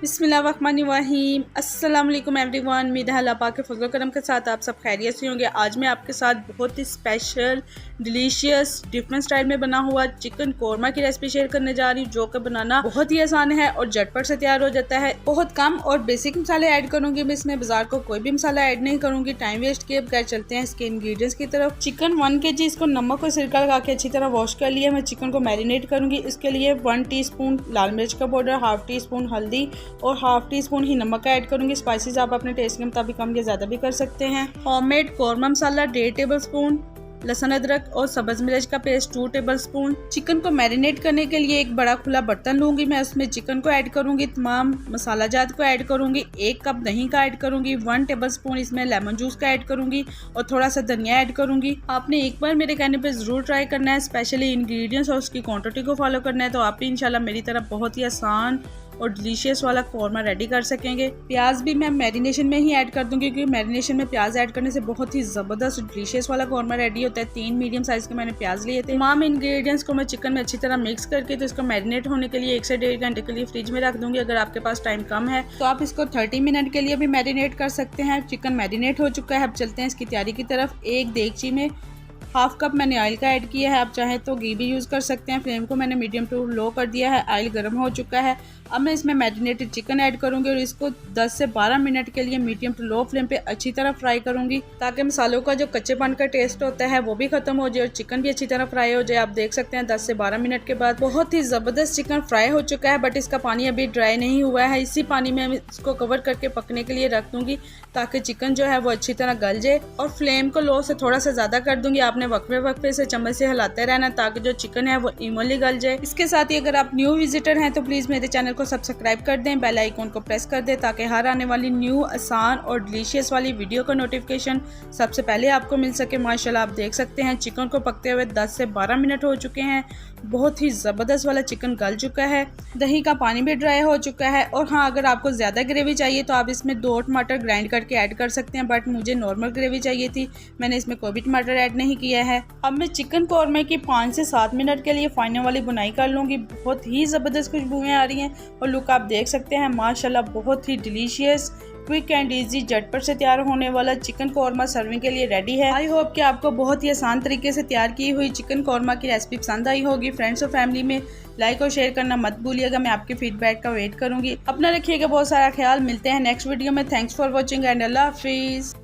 बिस्मिल्लाहिर्रहमानिर्रहीम। अस्सलाम वालेकुम एवरीवन। उम्मीद है अल्लाह पाक के फज़ल करम के साथ आप सब खैरियत से होंगे। आज मैं आपके साथ बहुत ही स्पेशल डिलीशियस डिफरेंट स्टाइल में बना हुआ चिकन कोरमा की रेसिपी शेयर करने जा रही हूँ, जो कि बनाना बहुत ही आसान है और झटपट से तैयार हो जाता है। बहुत कम और बेसिक मसाले ऐड करूंगी मैं इसमें, बाजार को कोई भी मसाला ऐड नहीं करूंगी। टाइम वेस्ट किए बगैर चलते हैं इसके इंग्रेडिएंट्स की तरफ। चिकन 1 kg, इसको नमक और सिरका लगा के अच्छी तरह वॉश कर लिया। मैं चिकन को मैरिनेट करूंगी। इसके लिए 1 टीस्पून लाल मिर्च का पाउडर, हाफ टी स्पून हल्दी और हाफ टी स्पून ही नमक ऐड करूंगी। स्पाइसेस आप अपने टेस्ट के मुताबिक कम या ज्यादा भी कर सकते हैं। होममेड कोरमा मसाला 1.5 टेबल स्पून, लहसुन अदरक और सब्ज मिर्च का पेस्ट 2 टेबल स्पून। चिकन को मैरिनेट करने के लिए एक बड़ा खुला बर्तन लूंगी। मैं उसमें चिकन को ऐड करूंगी, तमाम मसाला जात को ऐड करूंगी, 1 कप दही का ऐड करूंगी, 1 टेबल स्पून इसमें लेमन जूस का ऐड करूंगी और थोड़ा सा धनिया ऐड करूंगी। आपने एक बार मेरे कहने पे जरूर ट्राई करना है, स्पेशली इंग्रेडिएंट्स और उसकी क्वांटिटी को फॉलो करना है, तो आप भी इंशाल्लाह मेरी तरह बहुत ही आसान और डिलीशियस वाला कोरमा रेडी कर सकेंगे। प्याज भी मैं मैरिनेशन में ही ऐड कर दूंगी, क्योंकि मैरिनेशन में प्याज ऐड करने से बहुत ही जबरदस्त डिलीशियस वाला कोरमा रेडी होता है। 3 मीडियम साइज के मैंने प्याज लिए थे। तमाम इंग्रेडिएंट्स को मैं चिकन में अच्छी तरह मिक्स करके तो इसको मैरिनेट होने के लिए 1 से 1.5 घंटे के लिए फ्रिज में रख दूंगी। अगर आपके पास टाइम कम है तो आप इसको 30 मिनट के लिए भी मैरिनेट कर सकते हैं। चिकन मैरिनेट हो चुका है, अब चलते हैं इसकी तैयारी की तरफ। एक देगची में हाफ कप मैंने ऑयल का ऐड किया है, आप चाहें तो घी भी यूज़ कर सकते हैं। फ्लेम को मैंने मीडियम टू लो कर दिया है, ऑयल गर्म हो चुका है। अब मैं इसमें मैरिनेटेड चिकन ऐड करूंगी और इसको 10 से 12 मिनट के लिए मीडियम टू लो फ्लेम पे अच्छी तरह फ्राई करूंगी, ताकि मसालों का जो कच्चेपन का टेस्ट होता है वो भी खत्म हो जाए और चिकन भी अच्छी तरह फ्राई हो जाए। आप देख सकते हैं 10 से 12 मिनट के बाद बहुत ही ज़बरदस्त चिकन फ्राई हो चुका है, बट इसका पानी अभी ड्राई नहीं हुआ है। इसी पानी में इसको कवर करके पकने के लिए रख दूंगी, ताकि चिकन जो है वो अच्छी तरह गल जाए। और फ्लेम को लो से थोड़ा सा ज़्यादा कर दूंगी। आपने वक्फे वक्फे से चम्मच से हिलाते रहना, ताकि जो चिकन है वो इवनली गल जाए। इसके साथ ही अगर आप न्यू विजिटर हैं तो प्लीज़ मेरे चैनल को सब्सक्राइब कर दें, बेल आइकन को प्रेस कर दें, ताकि हर आने वाली न्यू आसान और डिलीशियस वाली वीडियो का नोटिफिकेशन सबसे पहले आपको मिल सके। माशाल्लाह आप देख सकते हैं चिकन को पकते हुए 10 से 12 मिनट हो चुके हैं। बहुत ही ज़बरदस्त वाला चिकन गल चुका है, दही का पानी भी ड्राई हो चुका है। और हाँ, अगर आपको ज़्यादा ग्रेवी चाहिए तो आप इसमें 2 टमाटर ग्राइंड करके ऐड कर सकते हैं, बट मुझे नॉर्मल ग्रेवी चाहिए थी, मैंने इसमें कोई भी टमाटर ऐड नहीं किया है। अब मैं चिकन कोरमा की 5 से 7 मिनट के लिए फाइनल वाली बुनाई कर लूँगी। बहुत ही ज़बरदस्त खुशबुएँ आ रही हैं और लुक आप देख सकते हैं माशाल्लाह बहुत ही डिलीशियस, क्विक एंड इजी, झटपट से तैयार होने वाला चिकन कोरमा सर्विंग के लिए रेडी है। आई होप कि आपको बहुत ही आसान तरीके से तैयार की हुई चिकन कोरमा की रेसिपी पसंद आई होगी। फ्रेंड्स और फैमिली में लाइक और शेयर करना मत भूलिएगा। मैं आपके फीडबैक का वेट करूंगी। अपना रखिएगा बहुत सारा ख्याल। मिलते हैं नेक्स्ट वीडियो में। थैंक्स फॉर वॉचिंग एंड अल्लाह हाफिज़।